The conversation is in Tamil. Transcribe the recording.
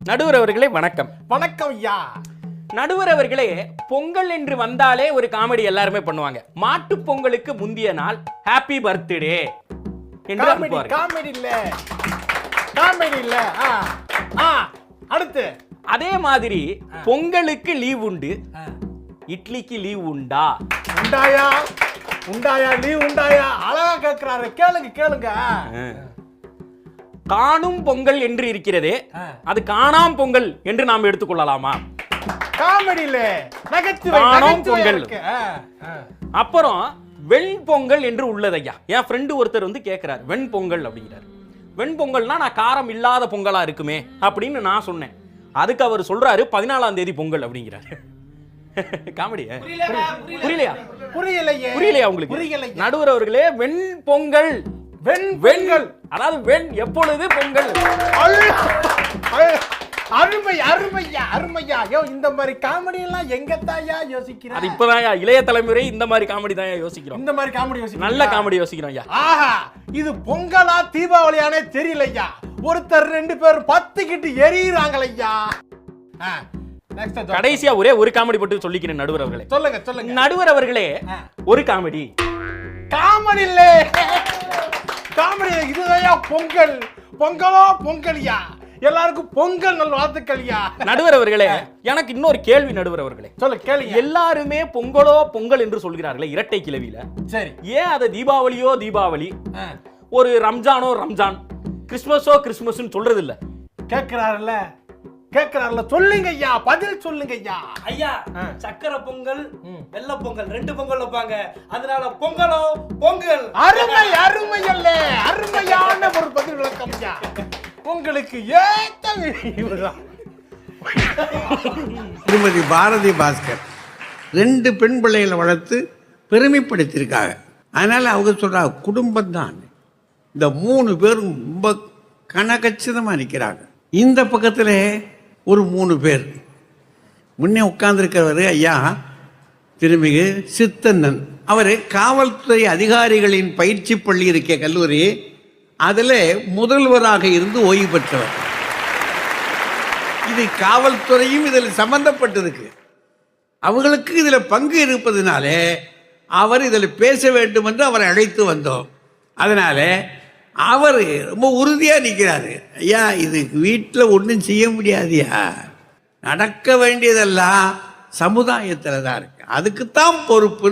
நடுவர் அவர்களே வணக்கம். வணக்கம் ஐயா. நடுவர் அவர்களே, பொங்கல் என்று வந்தாலே ஒரு காமெடி எல்லாருமே பண்ணுவாங்க. மாட்டு பொங்கலுக்கு முந்திய நாள் ஹாப்பி பர்த்டே என்று அனுப்புவார்கள். காமெடி இல்ல. அடுத்து அதே மாதிரி பொங்கலுக்கு லீவ் உண்டு, இட்லிக்கு லீவ் உண்டா? உண்டாயா லீவ் உண்டாயா? அழகா கேட்கிறாரு. கேளுங்க. காணும் பொங்கல் என்று இருக்கிறதே, அது காணாம் பொங்கல் என்று நாம் எடுத்துக்கொள்ளலாமா? காமெடி இல்ல, காணாம் பொங்கல். அப்புறம் வெண்பொங்கல் என்று உள்ளது ஐயா. என் ஃப்ரெண்டு ஒருத்தர் வந்து கேட்கிறார், வெண்பொங்கல் அப்படிங்கிறார். வெண்பொங்கல்னா நான் காரம் இல்லாத பொங்கலா இருக்குமே அப்படின்னு நான் சொன்னேன். அதுக்கு அவர் சொல்றாரு 14ஆம் தேதி பொங்கல் அப்படிங்கிறார். காமெடி புரியலையா உங்களுக்கு? நடுவர் அவர்களே, வெண்பொங்கல் வெண்கள், அதாவது வெண் எப்பொழுது பொங்கல். அருமையா. இந்த மாதிரி காமெடி எல்லாம் எங்க தாயா யோசிக்கிறோம்? அது இப்பதான் இளைய தலைமுறை இந்த மாதிரி காமெடி தான் யோசிக்கிறோம். இந்த மாதிரி காமெடி யோசிக்கிறோம். நல்ல காமெடி யோசிக்கிறோம் ஐயா. ஆஹா, இது பொங்கலா தீபாவளியானே தெரியல ஐயா. ஒருத்தர் 2 பேர் 10 கிட்டு எரியுறாங்க ஐயா. கடைசியா ஒரே ஒரு காமெடி போட்டு சொல்லிக்கிறேன் நடுவர் அவர்களே. சொல்லுங்க. நடுவர் அவர்களே, ஒரு காமெடி இல்ல, காமெடி இதுதான் பொங்கல். பொங்கலியா, எல்லாருக்கும் பொங்கல் நல் வாழ்த்துக்கள்யா. நடுவர் அவர்களே, எனக்கு இன்னொரு கேள்வி நடுவர் அவர்களே. கேளுங்க. எல்லாருமே பொங்கல் என்று சொல்கிறார்களே இரட்டை கிளவியில. சரி, ஏன் அதை தீபாவளி, ஒரு ரம்ஜான், கிறிஸ்மஸ் சொல்றது இல்ல? கேட்கிறாருல்ல, சொல்லுங்க ஐயா, பதில் சொல்லுங்க ஐயா. ஐயா, சக்கரை பொங்கல், வெள்ள பொங்கல் 2 பொங்கல் வைப்பாங்க. அதனால பொங்கல். அருமை அல்ல, அருமையான ஒரு பதில் விளக்கம் ஐயா. உங்களுக்கு ஏத்த திருமதி பாரதி பாஸ்கர் 2 பெண் பிள்ளைகளை வளர்த்து பெருமைப்படுத்தியிருக்காங்க. அதனால அவங்க சொல்றாங்க குடும்பம் தான். இந்த 3 பேரும் ரொம்ப கனகச்சிதமா நிற்கிறாங்க. இந்த பக்கத்தில் ஒரு 3 பேர் முன்னே உட்கார்ந்துருக்கிறவர் ஐயா திருமிகு சித்தன்னன். அவர் காவல்துறை அதிகாரிகளின் பயிற்சி பள்ளி இருக்க கல்லூரி, அதில் முதல்வராக இருந்து ஓய்வு பெற்றவர். இது காவல்துறையும் இதில் சம்பந்தப்பட்டிருக்கு. அவர்களுக்கு இதில் பங்கு இருப்பதனாலே அவர் இதில் பேச வேண்டும் என்று அவரை அழைத்து வந்தோம். அதனால அவர் ரொம்ப உறுதியாக நிற்கிறாரு. ஐயா, இது வீட்டில் ஒன்றும் செய்ய முடியாதுயா, நடக்க வேண்டியதெல்லாம் சமுதாயத்தில் தான் இருக்கு, அதுக்குத்தான் பொறுப்புன்னு